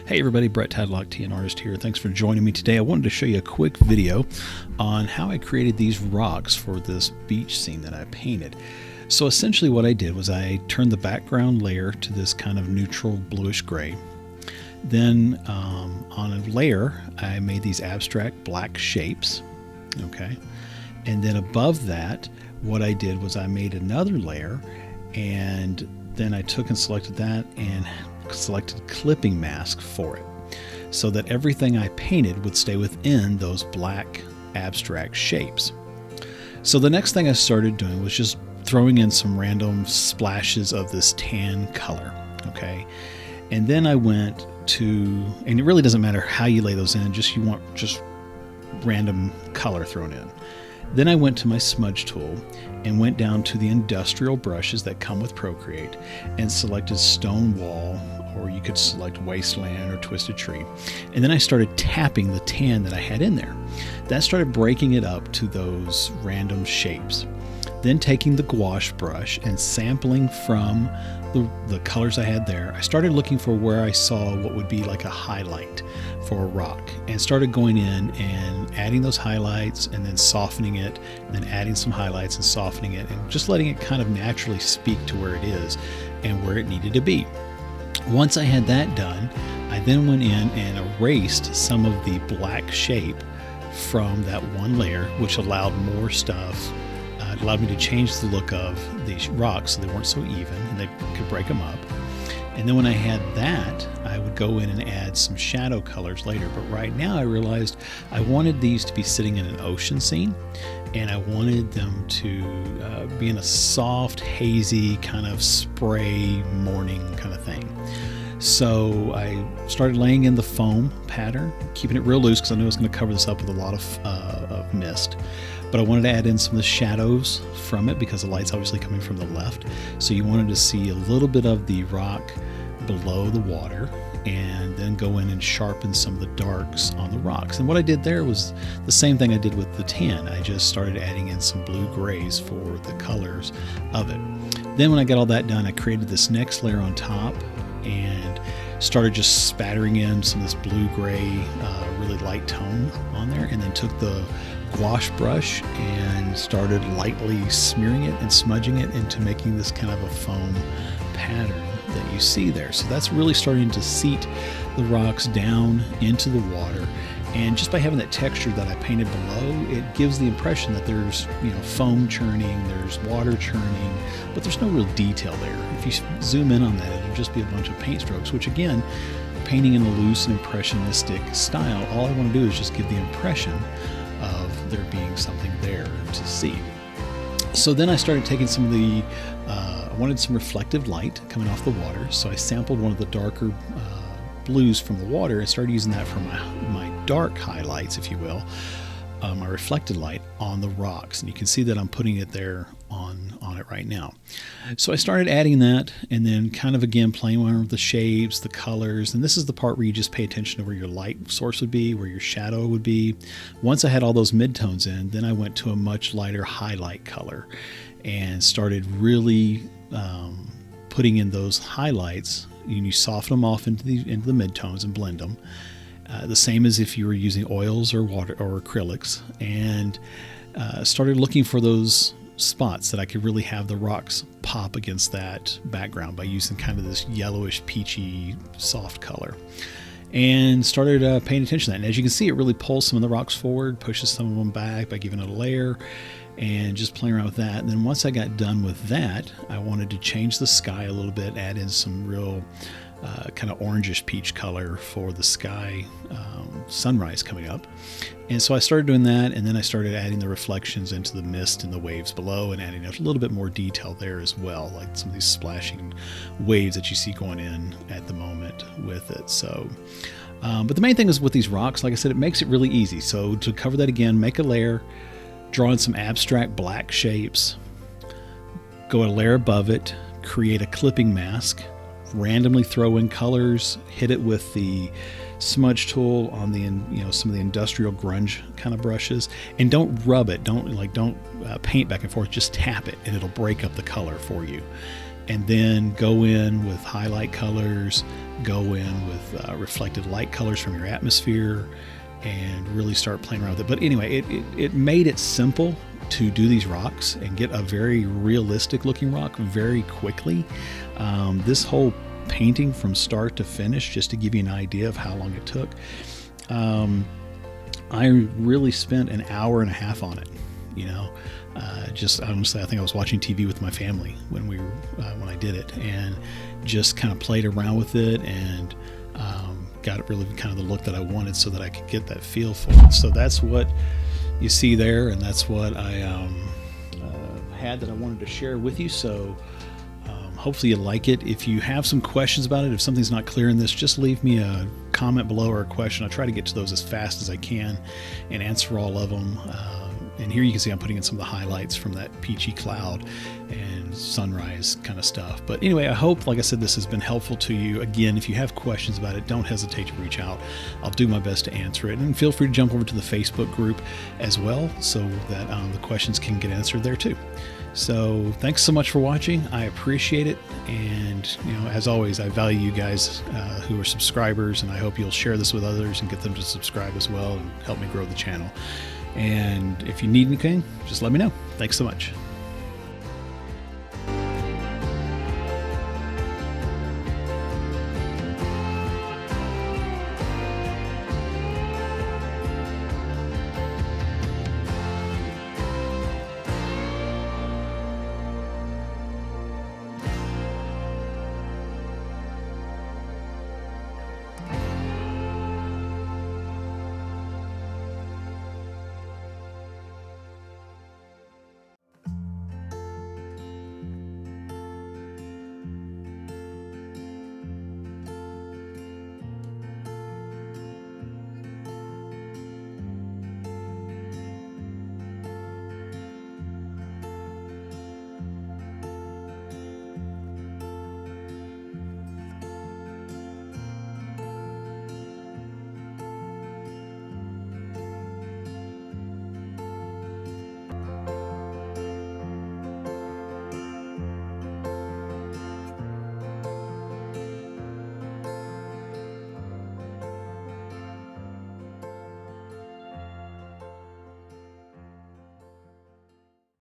Hey everybody, Brett Tadlock, TN Artist here. Thanks for joining me today. I wanted to show you a quick video on how I created these rocks for this beach scene that I painted. So essentially what I did was I turned the background layer to this kind of neutral bluish gray. Then on a layer, I made these abstract black shapes, okay? And then above that, what I did was I made another layer, and then I took and selected that and selected clipping mask for it, so that everything I painted would stay within those black abstract shapes. So the next thing I started doing was just throwing in some random splashes of this tan color, okay? And then I went to, and it really doesn't matter how you lay those in, you want just random color thrown in. Then I went to my smudge tool and went down to the industrial brushes that come with Procreate and selected Stone Wall, or you could select Wasteland or Twisted Tree. And then I started tapping the tan that I had in there. That started breaking it up to those random shapes. Then taking the gouache brush and sampling from the colors I had there, I started looking for where I saw what would be like a highlight for a rock, and started going in and adding those highlights and then softening it, and then adding some highlights and softening it, and just letting it kind of naturally speak to where it is and where it needed to be. Once I had that done, I then went in and erased some of the black shape from that one layer, which allowed more stuff. It allowed me to change the look of these rocks so they weren't so even and they could break them up. And then when I had that, I would go in and add some shadow colors later. But right now I realized I wanted these to be sitting in an ocean scene, and I wanted them to be in a soft, hazy kind of spray morning kind of thing. So I started laying in the foam pattern, keeping it real loose because I knew I was going to cover this up with a lot of mist. But I wanted to add in some of the shadows from it because the light's obviously coming from the left. So you wanted to see a little bit of the rock below the water, and then go in and sharpen some of the darks on the rocks. And what I did there was the same thing I did with the tan. I just started adding in some blue grays for the colors of it. Then when I got all that done, I created this next layer on top and started just spattering in some of this blue-gray, really light tone on there, and then took the gouache brush and started lightly smearing it and smudging it into making this kind of a foam pattern that you see there. So that's really starting to seat the rocks down into the water. And just by having that texture that I painted below, it gives the impression that there's, foam churning, there's water churning, but there's no real detail there. If you zoom in on that, it'll just be a bunch of paint strokes, which again, painting in a loose and impressionistic style, all I want to do is just give the impression of there being something there to see. So then I started taking some of the, I wanted some reflective light coming off the water, so I sampled one of the darker blues from the water and started using that for my dark highlights, if you will, my reflected light on the rocks. And you can see that I'm putting it there on it right now. So I started adding that, and then kind of again playing around with the shapes, the colors, and this is the part where you just pay attention to where your light source would be, where your shadow would be. Once I had all those midtones in, then I went to a much lighter highlight color and started really putting in those highlights. You soften them off into the midtones and blend them. The same as if you were using oils or water or acrylics, and started looking for those spots that I could really have the rocks pop against that background by using kind of this yellowish peachy soft color, and started paying attention to that. And as you can see, it really pulls some of the rocks forward, pushes some of them back by giving it a layer, and just playing around with that. And then once I got done with that, I wanted to change the sky a little bit, add in some real kind of orangish peach color for the sky sunrise coming up. And so I started doing that, and then I started adding the reflections into the mist and the waves below, and adding a little bit more detail there as well, like some of these splashing waves that you see going in at the moment with it. So but the main thing is with these rocks, like I said, it makes it really easy. So to cover that again, make a layer, draw in some abstract black shapes, go a layer above it, create a clipping mask, randomly throw in colors, hit it with the smudge tool on the some of the industrial grunge kind of brushes, and don't rub it, don't paint back and forth, just tap it and it'll break up the color for you. and then go in with highlight colors, go in with reflected light colors from your atmosphere, and really start playing around with it. But anyway, it made it simple to do these rocks and get a very realistic looking rock very quickly. This whole painting from start to finish, just to give you an idea of how long it took, I really spent an hour and a half on it. You know, just honestly, I think I was watching TV with my family when when I did it, and just kind of played around with it, and got it really kind of the look that I wanted, so that I could get that feel for it. So that's what you see there, and that's what I had that I wanted to share with you. So hopefully you like it. If you have some questions about it, if something's not clear in this, just leave me a comment below or a question. I'll try to get to those as fast as I can and answer all of them. And here you can see I'm putting in some of the highlights from that peachy cloud and sunrise kind of stuff. But anyway, I hope, like I said, this has been helpful to you. Again, if you have questions about it, don't hesitate to reach out. I'll do my best to answer it. And feel free to jump over to the Facebook group as well, so that the questions can get answered there too. So thanks so much for watching. I appreciate it. And, you know, as always, I value you guys who are subscribers, and I hope you'll share this with others and get them to subscribe as well and help me grow the channel. And if you need anything, just let me know. Thanks so much.